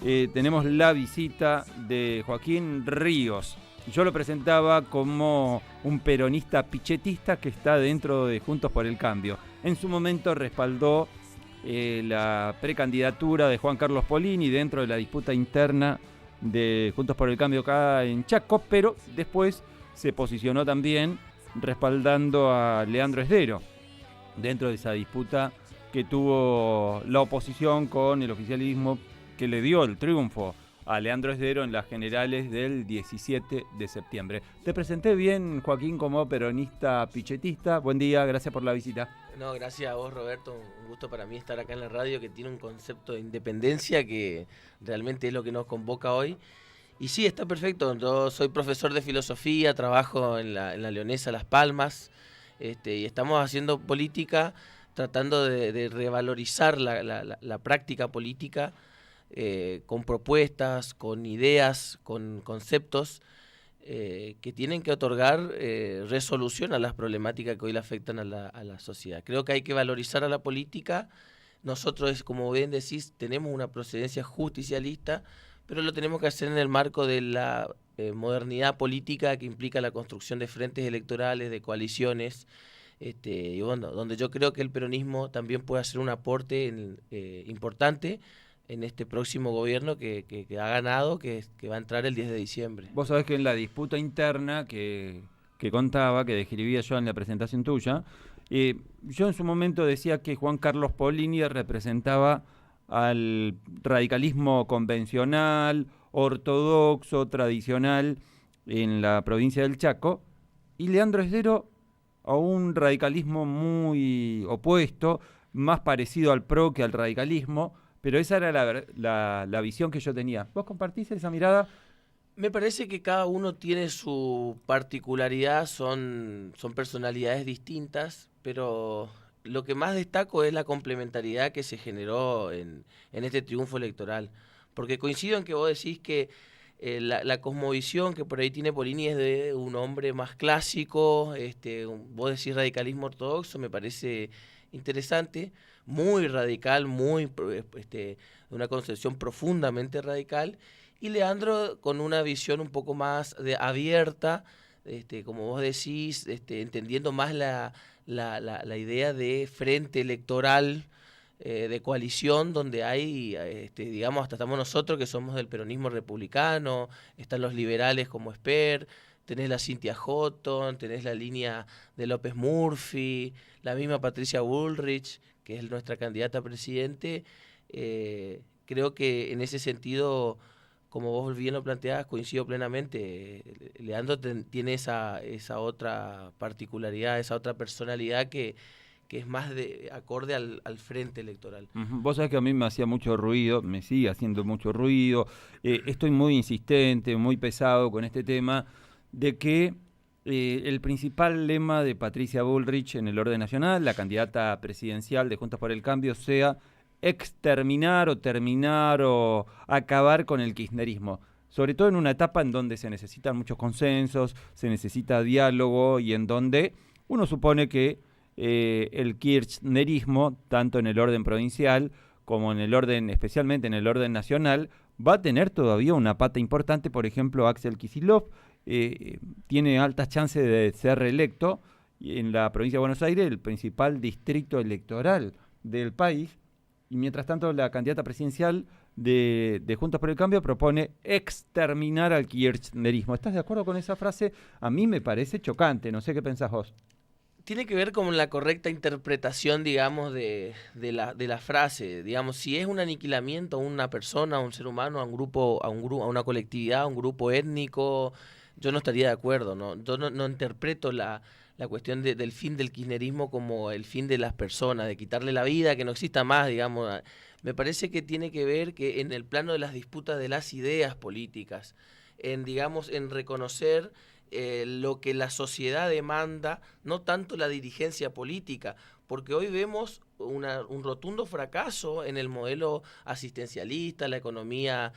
tenemos la visita de Joaquín Ríos. Yo lo presentaba como un peronista pichetista que está dentro de Juntos por el Cambio. En su momento respaldó la precandidatura de Juan Carlos Polini dentro de la disputa interna de Juntos por el Cambio acá en Chaco, pero después se posicionó también respaldando a Leandro Esdero dentro de esa disputa que tuvo la oposición con el oficialismo, que le dio el triunfo a Leandro Esdero en las generales del 17 de septiembre. Te presenté bien, Joaquín, como peronista pichetista. Buen día, gracias por la visita. No, gracias a vos, Roberto. Un gusto para mí estar acá en la radio, que tiene un concepto de independencia que realmente es lo que nos convoca hoy. Y sí, está perfecto. Yo soy profesor de filosofía, trabajo en la Leonesa Las Palmas, y estamos haciendo política, tratando de revalorizar la práctica política, con propuestas, con ideas, con conceptos que tienen que otorgar resolución a las problemáticas que hoy le afectan a la sociedad. Creo que hay que valorizar a la política. Nosotros, como bien decís, tenemos una procedencia justicialista, pero lo tenemos que hacer en el marco de la modernidad política que implica la construcción de frentes electorales, de coaliciones, y bueno, donde yo creo que el peronismo también puede hacer un aporte importante en este próximo gobierno que ha ganado, que va a entrar el 10 de diciembre. Vos sabés que en la disputa interna que contaba, que describía yo en la presentación tuya, yo en su momento decía que Juan Carlos Polini representaba al radicalismo convencional, ortodoxo, tradicional en la provincia del Chaco, y Leandro Esdero a un radicalismo muy opuesto, más parecido al PRO que al radicalismo, pero esa era la visión que yo tenía. ¿Vos compartís esa mirada? Me parece que cada uno tiene su particularidad, son personalidades distintas, pero lo que más destaco es la complementariedad que se generó en este triunfo electoral. Porque coincido en que vos decís que la cosmovisión que por ahí tiene Polini es de un hombre más clásico, vos decís radicalismo ortodoxo, me parece interesante, muy radical, de una concepción profundamente radical, y Leandro con una visión un poco más abierta, como vos decís, entendiendo más la idea de frente electoral, de coalición, donde hay, digamos, hasta estamos nosotros que somos del peronismo republicano, están los liberales como Esper, tenés la Cynthia Houghton, tenés la línea de López Murphy, la misma Patricia Bullrich, que es nuestra candidata a presidente. Creo que en ese sentido, como vos bien lo planteás, coincido plenamente. Leandro tiene esa otra particularidad, esa otra personalidad que es más acorde al frente electoral. Vos sabés que a mí me hacía mucho ruido, me sigue haciendo mucho ruido, estoy muy insistente, muy pesado con este tema, de que el principal lema de Patricia Bullrich en el orden nacional, la candidata presidencial de Juntos por el Cambio, sea exterminar o terminar o acabar con el kirchnerismo. Sobre todo en una etapa en donde se necesitan muchos consensos, se necesita diálogo y en donde uno supone que el kirchnerismo, tanto en el orden provincial como en el orden, especialmente en el orden nacional, va a tener todavía una pata importante. Por ejemplo, Axel Kicillof tiene altas chances de ser reelecto en la provincia de Buenos Aires, el principal distrito electoral del país, y mientras tanto la candidata presidencial de Juntos por el Cambio propone exterminar al kirchnerismo. ¿Estás de acuerdo con esa frase? A mí me parece chocante, no sé qué pensás vos. Tiene que ver con la correcta interpretación, digamos, de la frase. Digamos, si es un aniquilamiento a una persona, a un ser humano, a un grupo, a una colectividad, a un grupo étnico, yo no estaría de acuerdo, ¿no? Yo no interpreto la cuestión del fin del kirchnerismo como el fin de las personas, de quitarle la vida, que no exista más, digamos. Me parece que tiene que ver que en el plano de las disputas de las ideas políticas, digamos, en reconocer lo que la sociedad demanda, no tanto la dirigencia política, porque hoy vemos un rotundo fracaso en el modelo asistencialista, la economía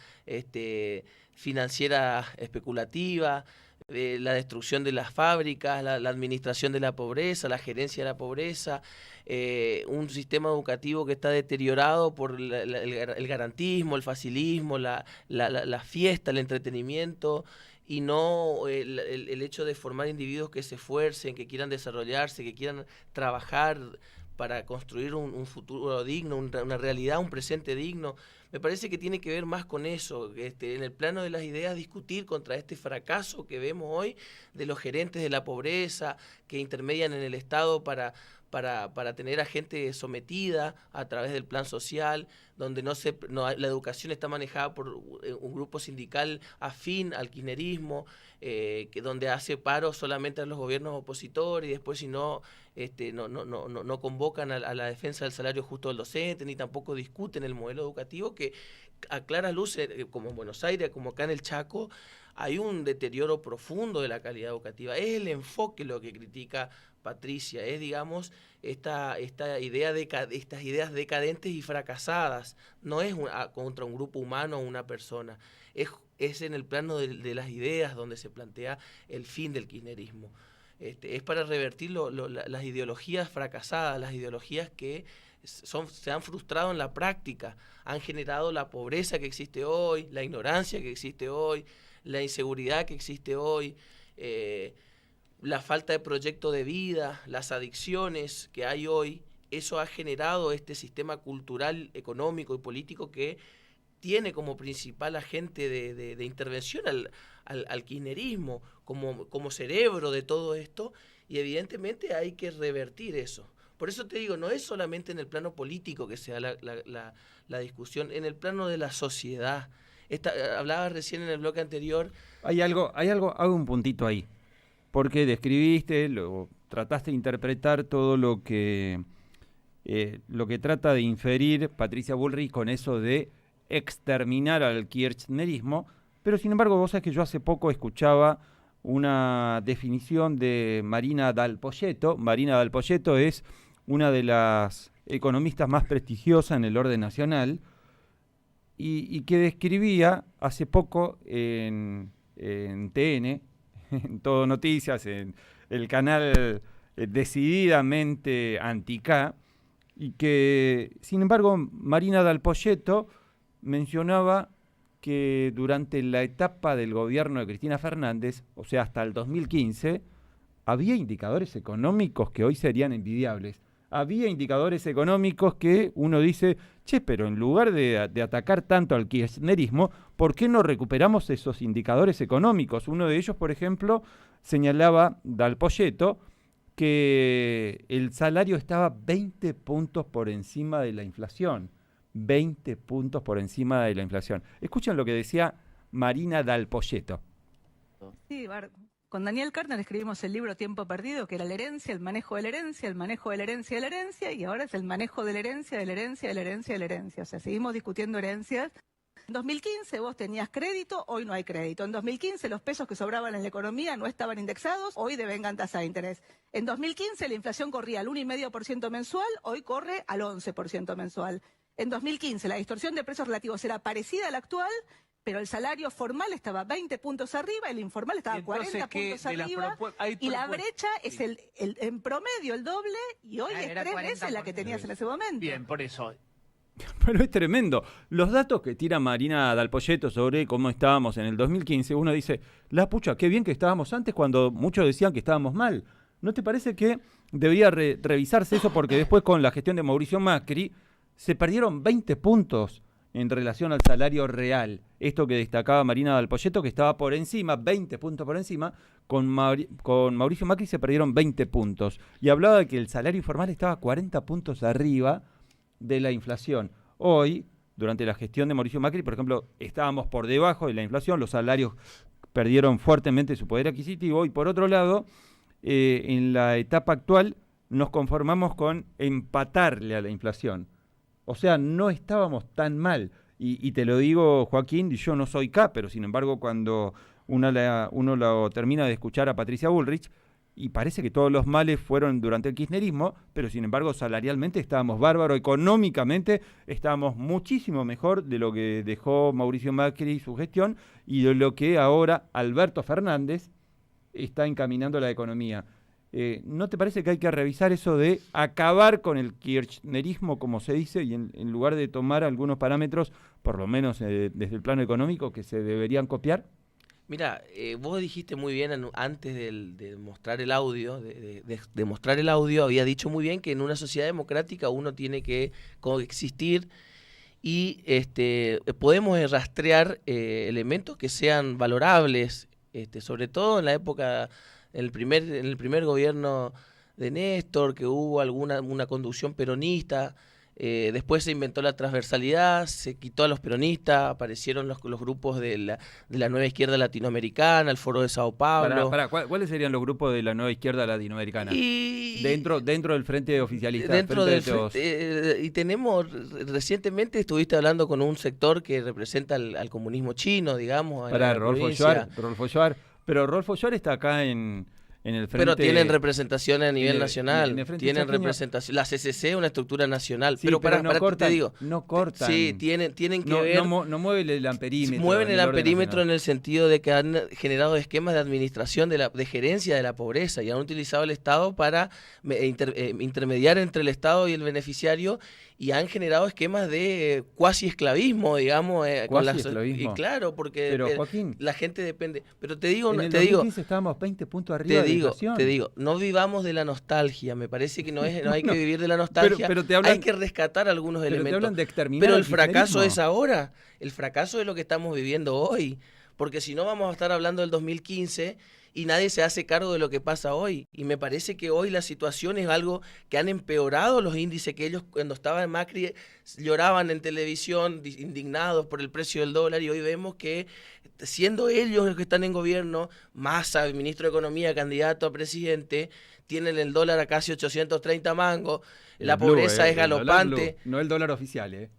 financiera especulativa. la destrucción de las fábricas, la administración de la pobreza, la gerencia de la pobreza, un sistema educativo que está deteriorado por el garantismo, el facilismo, la fiesta, el entretenimiento, y no el hecho de formar individuos que se esfuercen, que quieran desarrollarse, que quieran trabajar para construir un futuro digno, una realidad, un presente digno. Me parece que tiene que ver más con eso, en el plano de las ideas, discutir contra este fracaso que vemos hoy de los gerentes de la pobreza que intermedian en el Estado para tener a gente sometida a través del plan social, donde la educación está manejada por un grupo sindical afín al kirchnerismo, donde hace paro solamente a los gobiernos opositores, y después si no, no convocan a la defensa del salario justo del docente, ni tampoco discuten el modelo educativo, que a claras luces, como en Buenos Aires, como acá en el Chaco, hay un deterioro profundo de la calidad educativa. Es el enfoque lo que critica Patricia, es, digamos, estas ideas decadentes y fracasadas. No es contra un grupo humano o una persona, es en el plano de las ideas donde se plantea el fin del kirchnerismo. Es para revertir las ideologías fracasadas, las ideologías que se han frustrado en la práctica, han generado la pobreza que existe hoy, la ignorancia que existe hoy, la inseguridad que existe hoy, la falta de proyecto de vida, las adicciones que hay hoy. Eso ha generado este sistema cultural, económico y político que tiene como principal agente de intervención al kirchnerismo, como cerebro de todo esto, y evidentemente hay que revertir eso. Por eso te digo, no es solamente en el plano político que se da la discusión, en el plano de la sociedad. Hablaba recién en el bloque anterior. Hago un puntito ahí, porque describiste, trataste de interpretar todo lo que trata de inferir Patricia Bullrich con eso de exterminar al kirchnerismo, pero sin embargo vos sabés que yo hace poco escuchaba una definición de Marina Dal Poyetto. Marina Dal Poyetto es una de las economistas más prestigiosas en el orden nacional y que describía hace poco en TN, en Todo Noticias, en el canal decididamente anti-K, y que, sin embargo, Marina Dal Poyetto mencionaba que durante la etapa del gobierno de Cristina Fernández, o sea, hasta el 2015, había indicadores económicos que hoy serían envidiables. Había indicadores económicos que uno dice, che, pero en lugar de atacar tanto al kirchnerismo, ¿por qué no recuperamos esos indicadores económicos? Uno de ellos, por ejemplo, señalaba Dal Poyetto que el salario estaba 20 puntos por encima de la inflación. 20 puntos por encima de la inflación. Escuchen lo que decía Marina Dal Poyetto. Sí, con Daniel Carter escribimos el libro Tiempo Perdido, que era la herencia, el manejo de la herencia, el manejo de la herencia de la herencia, y ahora es el manejo de la herencia, de la herencia, de la herencia, de la herencia. O sea, seguimos discutiendo herencias. En 2015 vos tenías crédito, hoy no hay crédito. En 2015 los pesos que sobraban en la economía no estaban indexados, hoy devengan tasa de interés. En 2015 la inflación corría al 1,5% mensual, hoy corre al 11% mensual. En 2015 la distorsión de precios relativos era parecida a la actual, pero el salario formal estaba 20 puntos arriba, el informal estaba 40 puntos arriba, y la brecha es en promedio el doble, y hoy es 3 veces la que tenías en ese momento. Bien, por eso. Pero es tremendo. Los datos que tira Marina Dal Poyetto sobre cómo estábamos en el 2015, uno dice, la pucha, qué bien que estábamos antes cuando muchos decían que estábamos mal. ¿No te parece que debía revisarse eso? Porque después con la gestión de Mauricio Macri se perdieron 20 puntos en relación al salario real. Esto que destacaba Marina Dal Poyetto, que estaba por encima, 20 puntos por encima, con Mauricio Macri se perdieron 20 puntos. Y hablaba de que el salario informal estaba 40 puntos arriba de la inflación. Hoy, durante la gestión de Mauricio Macri, por ejemplo, estábamos por debajo de la inflación, los salarios perdieron fuertemente su poder adquisitivo, y por otro lado, en la etapa actual nos conformamos con empatarle a la inflación. O sea, no estábamos tan mal. Y te lo digo, Joaquín, y yo no soy K, pero sin embargo cuando uno lo termina de escuchar a Patricia Bullrich, y parece que todos los males fueron durante el kirchnerismo, pero sin embargo salarialmente estábamos bárbaros, económicamente estábamos muchísimo mejor de lo que dejó Mauricio Macri y su gestión, y de lo que ahora Alberto Fernández está encaminando la economía. ¿No te parece que hay que revisar eso de acabar con el kirchnerismo, como se dice, y en lugar de tomar algunos parámetros, por lo menos desde el plano económico, que se deberían copiar? Mira, vos dijiste muy bien antes de mostrar el audio, de mostrar el audio, había dicho muy bien que en una sociedad democrática uno tiene que coexistir y podemos rastrear elementos que sean valorables, sobre todo en la época, en el primer gobierno de Néstor, que hubo una conducción peronista. Después se inventó la transversalidad, se quitó a los peronistas, aparecieron los grupos de la nueva izquierda latinoamericana, el Foro de Sao Paulo. ¿Cuáles serían los grupos de la nueva izquierda latinoamericana? Y dentro del frente oficialista. Y tenemos, recientemente estuviste hablando con un sector que representa al comunismo chino, digamos. Rolfo Schwarz. Pero Rolfo Schwarz está acá en el frente. Pero tienen representación a nivel nacional. Tienen representación. La CCC es una estructura nacional. Sí, pero no cortan, te digo. No cortan. Sí, tienen que ver. No mueven el amperímetro. Mueven el amperímetro en el sentido de que han generado esquemas de administración, de gerencia de la pobreza, y han utilizado el Estado para intermediar entre el Estado y el beneficiario, y han generado esquemas de cuasi esclavismo, digamos. ¿Cuasi-esclavismo? Y claro, porque pero, Joaquín, la gente depende. Pero te digo, en el 2015 estábamos 20 puntos arriba de inflación. Te digo, no vivamos de la nostalgia. Me parece que no hay que vivir de la nostalgia. Pero te hablan, hay que rescatar algunos elementos. Te hablan de exterminar pero el fracaso es ahora. El fracaso es lo que estamos viviendo hoy. Porque si no, vamos a estar hablando del 2015 y nadie se hace cargo de lo que pasa hoy. Y me parece que hoy la situación es algo que han empeorado los índices, que ellos cuando estaba en Macri lloraban en televisión indignados por el precio del dólar, y hoy vemos que siendo ellos los que están en gobierno, Massa, el ministro de Economía, candidato a presidente, tienen el dólar a casi 830 mangos, la pobreza es galopante. No el dólar oficial,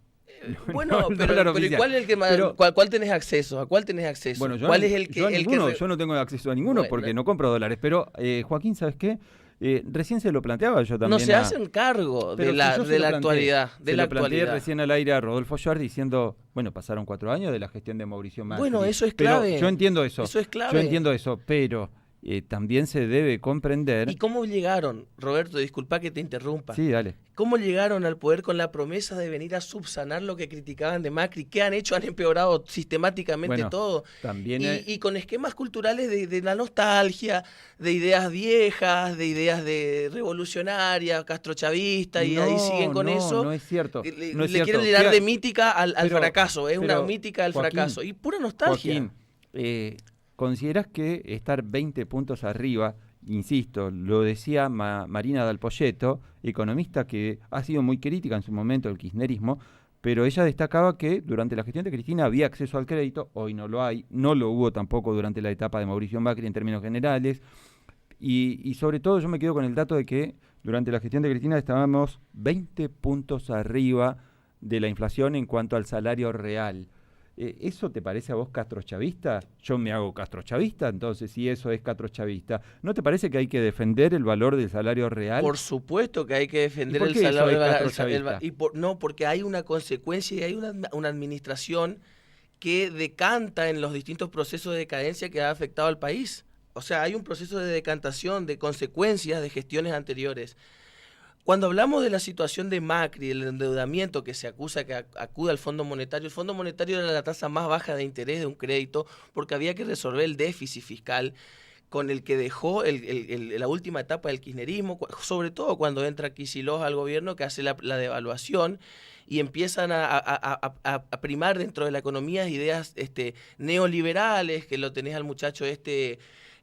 Bueno, pero ¿cuál es el que más, ¿cuál tenés acceso? ¿A cuál tenés acceso? Bueno, ¿Cuál es el que yo no tengo acceso a ninguno porque no compro dólares, pero Joaquín, ¿sabes qué? Recién se lo planteaba yo también. No se hacen cargo de la actualidad. Lo planteé recién al aire a Rodolfo Schwarz diciendo, bueno, pasaron 4 años de la gestión de Mauricio Macri. Bueno, eso es clave. Pero yo entiendo eso. Eso es clave. Yo entiendo eso, pero también se debe comprender. ¿Y cómo llegaron, Roberto? Disculpa que te interrumpa. Sí, dale. ¿Cómo llegaron al poder con la promesa de venir a subsanar lo que criticaban de Macri? ¿Qué han hecho? Han empeorado sistemáticamente todo. También y con esquemas culturales de la nostalgia, de ideas viejas, de ideas de revolucionarias, castrochavistas, y ahí siguen con eso. No es cierto. Le quieren llenar de mítica al fracaso. Es una mítica del fracaso. Y pura nostalgia. Joaquín, ¿considerás que estar 20 puntos arriba, insisto, lo decía Marina Dal Poyetto, economista que ha sido muy crítica en su momento del kirchnerismo, pero ella destacaba que durante la gestión de Cristina había acceso al crédito, hoy no lo hay, no lo hubo tampoco durante la etapa de Mauricio Macri en términos generales, y sobre todo yo me quedo con el dato de que durante la gestión de Cristina estábamos 20 puntos arriba de la inflación en cuanto al salario real. ¿Eso te parece a vos castrochavista? Yo me hago castrochavista, entonces si eso es castrochavista, ¿no te parece que hay que defender el valor del salario real? Por supuesto que hay que defender el salario real. No, porque hay una consecuencia y hay una administración que decanta en los distintos procesos de decadencia que ha afectado al país. O sea, hay un proceso de decantación, de consecuencias de gestiones anteriores. Cuando hablamos de la situación de Macri, el endeudamiento que se acusa que acude al Fondo Monetario, el Fondo Monetario era la tasa más baja de interés de un crédito porque había que resolver el déficit fiscal con el que dejó la última etapa del kirchnerismo, sobre todo cuando entra Kicillof al gobierno, que hace la devaluación y empiezan a primar dentro de la economía ideas neoliberales, que lo tenés al muchacho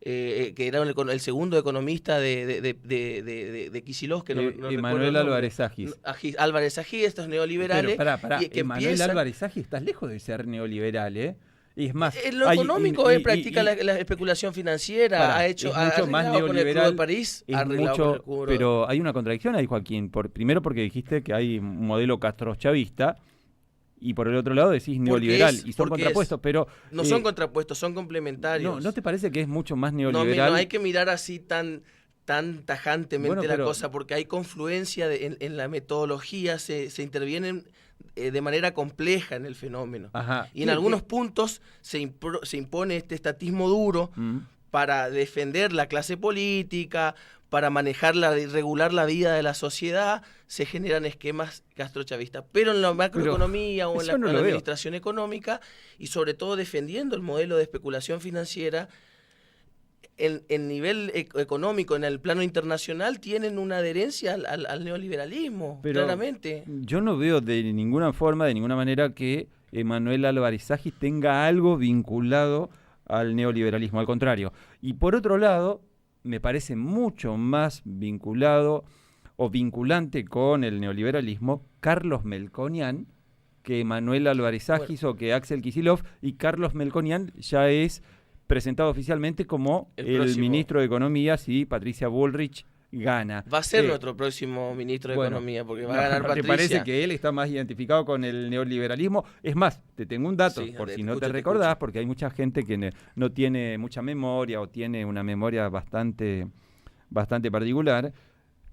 que era el segundo economista de Kicillof, que no Manuel Álvarez Agis. Álvarez Agis, estos neoliberales. Pero pará, Manuel Álvarez Agis, estás lejos de ser neoliberal, Y es más, en lo económico él practica la especulación financiera, ha mucho más neoliberal con el Club de París, pero hay una contradicción ahí, Joaquín. Primero porque dijiste que hay un modelo castrochavista, y por el otro lado decís neoliberal, y son contrapuestos, pero... No son contrapuestos, son complementarios. ¿No te parece que es mucho más neoliberal? No hay que mirar así tan tajantemente la cosa, porque hay confluencia en la metodología, se intervienen de manera compleja en el fenómeno. Ajá. Y en algunos puntos se impone este estatismo duro para defender la clase política, para manejarla y regular la vida de la sociedad, se generan esquemas castrochavistas. Pero en la macroeconomía o en la administración económica, y sobre todo defendiendo el modelo de especulación financiera, en nivel económico, en el plano internacional, tienen una adherencia al neoliberalismo, pero claramente. Yo no veo de ninguna forma, de ninguna manera, que Emanuel Álvarez Agis tenga algo vinculado al neoliberalismo, al contrario. Y por otro lado, me parece mucho más vinculado o vinculante con el neoliberalismo Carlos Melconian que Emanuel Álvarez Agis o que Axel Kicillof, y Carlos Melconian ya es presentado oficialmente como el ministro de Economía si Patricia Bullrich gana. Va a ser nuestro próximo ministro de Economía, porque va a ganar Patricia. ¿Te parece que él está más identificado con el neoliberalismo? Es más, te tengo un dato, por si no te recordás, porque hay mucha gente que no tiene mucha memoria o tiene una memoria bastante particular.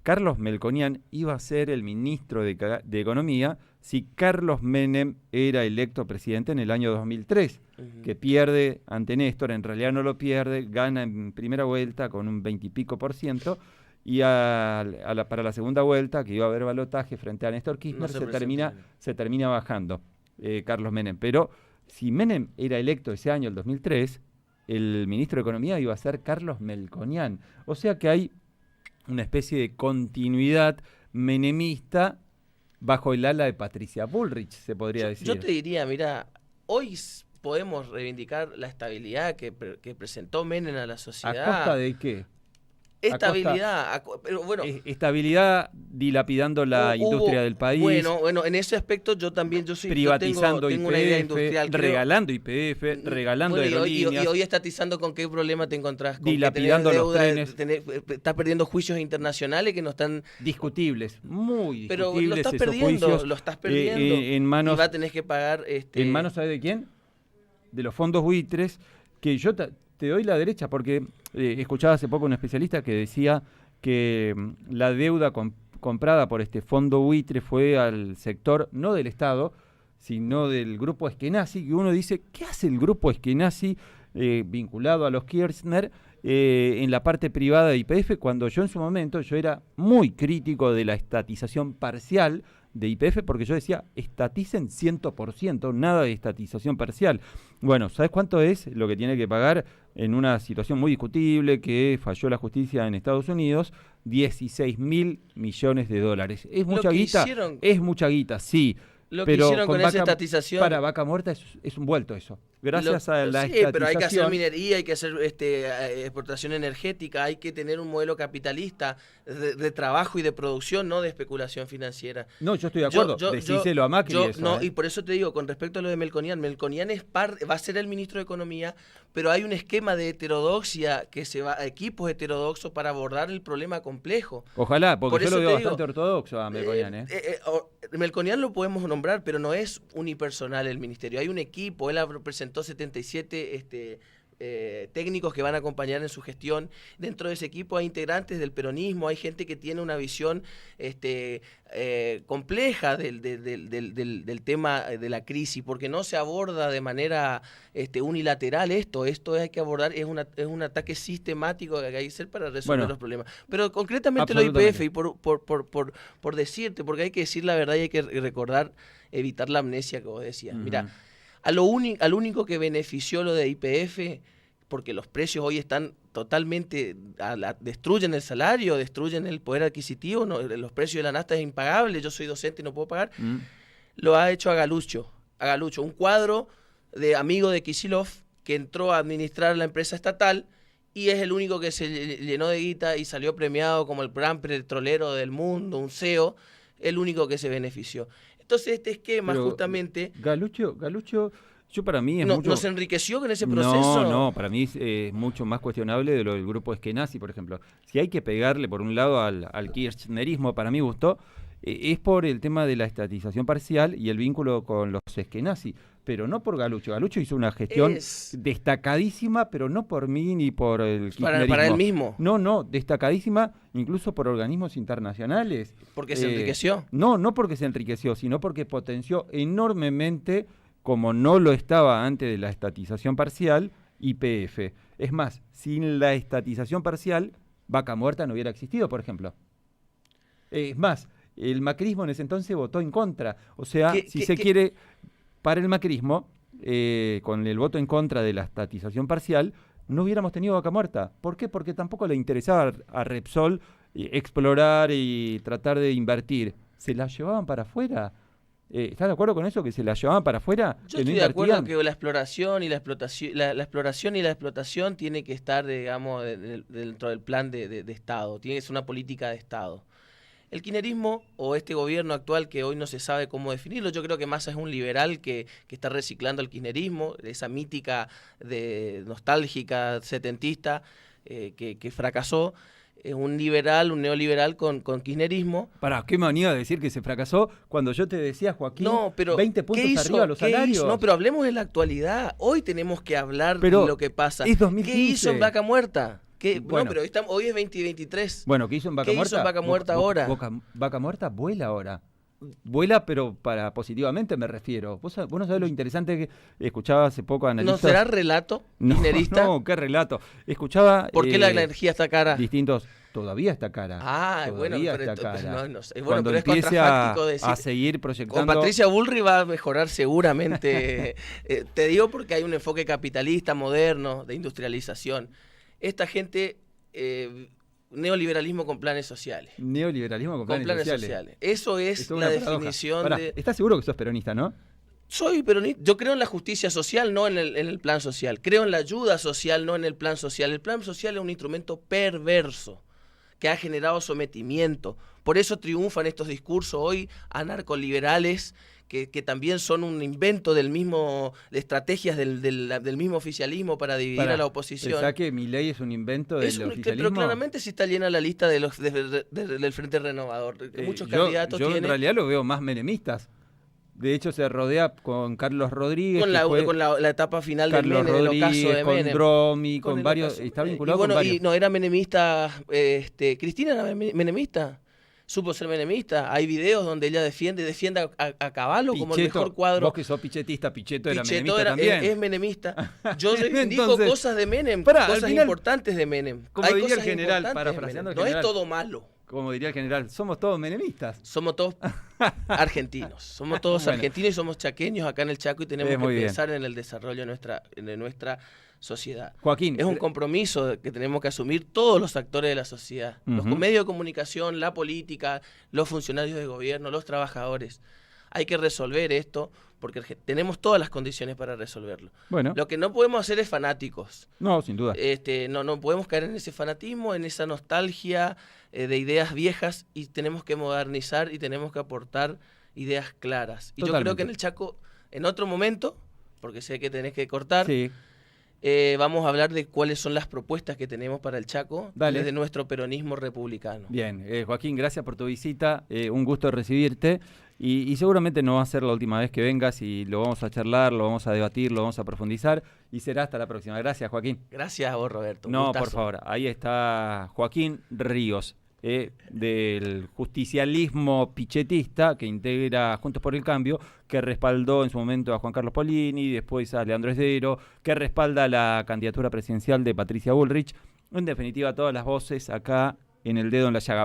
Carlos Melconian iba a ser el ministro de Economía si Carlos Menem era electo presidente en el año 2003, que pierde ante Néstor, en realidad no lo pierde, gana en primera vuelta con un 20 y pico %, y para la segunda vuelta, que iba a haber balotaje frente a Néstor Kirchner, se termina bajando Carlos Menem. Pero si Menem era electo ese año, el 2003, el ministro de Economía iba a ser Carlos Melconian. O sea que hay una especie de continuidad menemista bajo el ala de Patricia Bullrich, se podría decir. Yo te diría, mira, hoy podemos reivindicar la estabilidad que presentó Menem a la sociedad. ¿A costa de qué? Estabilidad, pero bueno. Estabilidad dilapidando la industria del país. Bueno, en ese aspecto yo privatizando tengo YPF, una idea industrial. Regalando YPF, regalando aerolíneas. Y hoy estatizando, ¿con qué problema te encontrás? Con dilapidando los trenes. Estás perdiendo juicios internacionales que no están... Discutibles, muy discutibles. Pero lo estás perdiendo. En manos, y va a tener que pagar... ¿En manos sabe de quién? De los fondos buitres, que yo te doy la derecha, porque escuchaba hace poco un especialista que decía que la deuda comprada por este fondo buitre fue al sector, no del Estado, sino del grupo Eskenazi, que uno dice, ¿qué hace el grupo Eskenazi vinculado a los Kirchner en la parte privada de YPF? Cuando yo en su momento, yo era muy crítico de la estatización parcial de YPF, porque yo decía, estaticen 100%, nada de estatización parcial. Bueno, ¿sabes cuánto es lo que tiene que pagar en una situación muy discutible que falló la justicia en Estados Unidos? 16.000 millones de dólares. ¿Es mucha guita? Es mucha guita, sí. Lo que hicieron con esa estatización... Para Vaca Muerta es un vuelto eso. Gracias a la estatización... Sí, pero hay que hacer minería, hay que hacer exportación energética, hay que tener un modelo capitalista de trabajo y de producción, no de especulación financiera. No, yo estoy de acuerdo. Decíselo a Macri eso. No, y por eso te digo, con respecto a lo de Melconian, Melconian va a ser el ministro de Economía, pero hay un esquema de heterodoxia que se va a equipos heterodoxos para abordar el problema complejo. Ojalá, porque yo lo veo bastante ortodoxo a Melconian. Melconian lo podemos nombrar, pero no es unipersonal el ministerio. Hay un equipo, él presentó 77 técnicos que van a acompañar en su gestión. Dentro de ese equipo hay integrantes del peronismo, hay gente que tiene una visión compleja del tema de la crisis, porque no se aborda de manera unilateral esto hay que abordar, es un ataque sistemático que hay que hacer para resolver los problemas. Pero concretamente lo IPF, y por decirte, porque hay que decir la verdad y hay que recordar, evitar la amnesia que vos decías. Mira, al único que benefició lo de YPF, porque los precios hoy están totalmente, destruyen el salario, destruyen el poder adquisitivo, los precios de la nafta es impagable, yo soy docente y no puedo pagar, lo ha hecho Agalucho, un cuadro de amigo de Kicillof que entró a administrar la empresa estatal y es el único que se llenó de guita y salió premiado como el gran petrolero del mundo, un CEO, el único que se benefició. Entonces este esquema justamente... Galucho, yo para mí es mucho... ¿Nos enriqueció con ese proceso? No, para mí es mucho más cuestionable de lo del grupo Eskenazi, por ejemplo. Si hay que pegarle por un lado al kirchnerismo, para mí gustó, es por el tema de la estatización parcial y el vínculo con los Eskenazi, pero no por Galucho. Galucho hizo una gestión destacadísima, pero no por mí ni por el kirchnerismo. Para él mismo. No, destacadísima incluso por organismos internacionales. ¿Porque se enriqueció? No porque se enriqueció, sino porque potenció enormemente, como no lo estaba antes de la estatización parcial, YPF. Es más, sin la estatización parcial, Vaca Muerta no hubiera existido, por ejemplo. Es más, el macrismo en ese entonces votó en contra. O sea, si se quiere, para el macrismo, con el voto en contra de la estatización parcial, no hubiéramos tenido Vaca Muerta. ¿Por qué? Porque tampoco le interesaba a Repsol explorar y tratar de invertir. Se la llevaban para afuera. ¿Estás de acuerdo con eso? Que se la llevaban para afuera. Yo estoy de acuerdo que la exploración y la explotación, la exploración y la explotación tiene que estar, digamos, dentro del plan de Estado. Tiene que ser una política de Estado. El kirchnerismo o este gobierno actual que hoy no se sabe cómo definirlo, yo creo que Massa es un liberal que está reciclando el kirchnerismo, esa mítica nostálgica setentista que fracasó. Un liberal, un neoliberal con kirchnerismo. Pará, qué manía de decir que se fracasó cuando yo te decía, Joaquín, no, pero 20 puntos arriba los salarios. No, pero hablemos de la actualidad. Hoy tenemos que hablar de lo que pasa. Es 2015. ¿Qué hizo en Vaca Muerta? Bueno, no, pero hoy es 2023. Bueno, ¿qué hizo en Vaca Muerta? ¿Qué hizo en Vaca Muerta ahora? Vaca Muerta vuela ahora. Vuela, pero para positivamente me refiero. Vos no sabés lo interesante que escuchaba hace poco analistas. ¿No será relato kirchnerista? No, qué relato. Escuchaba... ¿Por qué la energía está cara? Distintos... Todavía está cara. Todavía está cara. No sé. Cuando pero empiece a seguir proyectando... Con Patricia Bullrich va a mejorar seguramente. Te digo porque hay un enfoque capitalista, moderno, de industrialización. Esta gente... neoliberalismo con planes sociales. Neoliberalismo con planes sociales. Eso es la definición. Pará, ¿estás seguro que sos peronista, no? Soy peronista. Yo creo en la justicia social, no en el plan social. Creo en la ayuda social, no en el plan social. El plan social es un instrumento perverso que ha generado sometimiento. Por eso triunfan estos discursos hoy anarcoliberales que también son un invento de estrategias del mismo oficialismo para dividir a la oposición. ¿Pensás que Milei es un invento del oficialismo? Pero claramente sí está llena la lista del Frente Renovador. Muchos candidatos yo en realidad lo veo más menemistas. De hecho, se rodea con Carlos Rodríguez. Con la etapa final de Menem, del ocaso de Menem. Con Dromi, con varios. Está vinculado con varios. No, era menemista. Cristina era menemista. Supo ser menemista. Hay videos donde ella defiende a Caballo como el mejor cuadro. Vos que sos pichetista, Pichetto era menemista también. Es menemista. Yo reivindico cosas de Menem, cosas importantes de Menem. Como diría el general, parafraseando al general. No es todo malo. Como diría el general, somos todos menemistas. Somos todos argentinos. Somos todos argentinos y somos chaqueños acá en el Chaco y tenemos que pensar en el desarrollo de nuestra sociedad. Joaquín. Es un compromiso que tenemos que asumir todos los actores de la sociedad. Los medios de comunicación, la política, los funcionarios de gobierno, los trabajadores. Hay que resolver esto porque tenemos todas las condiciones para resolverlo. Bueno. Lo que no podemos hacer es fanáticos. No, sin duda. No podemos caer en ese fanatismo, en esa nostalgia de ideas viejas y tenemos que modernizar y tenemos que aportar ideas claras. Y Totalmente. Yo creo que en el Chaco, en otro momento, porque sé que tenés que cortar, sí. Vamos a hablar de cuáles son las propuestas que tenemos para el Chaco Dale. desde nuestro peronismo republicano. Bien, Joaquín, gracias por tu visita, un gusto recibirte y seguramente no va a ser la última vez que vengas y lo vamos a charlar, lo vamos a debatir, lo vamos a profundizar y será hasta la próxima. Gracias, Joaquín. Gracias a vos, Roberto. No, gustazo. por favor, ahí está Joaquín Ríos. Del justicialismo pichetista que integra Juntos por el Cambio, que respaldó en su momento a Juan Carlos Polini, después a Leandro Esdero, que respalda la candidatura presidencial de Patricia Bullrich. En definitiva, todas las voces acá en El Dedo en la Llaga.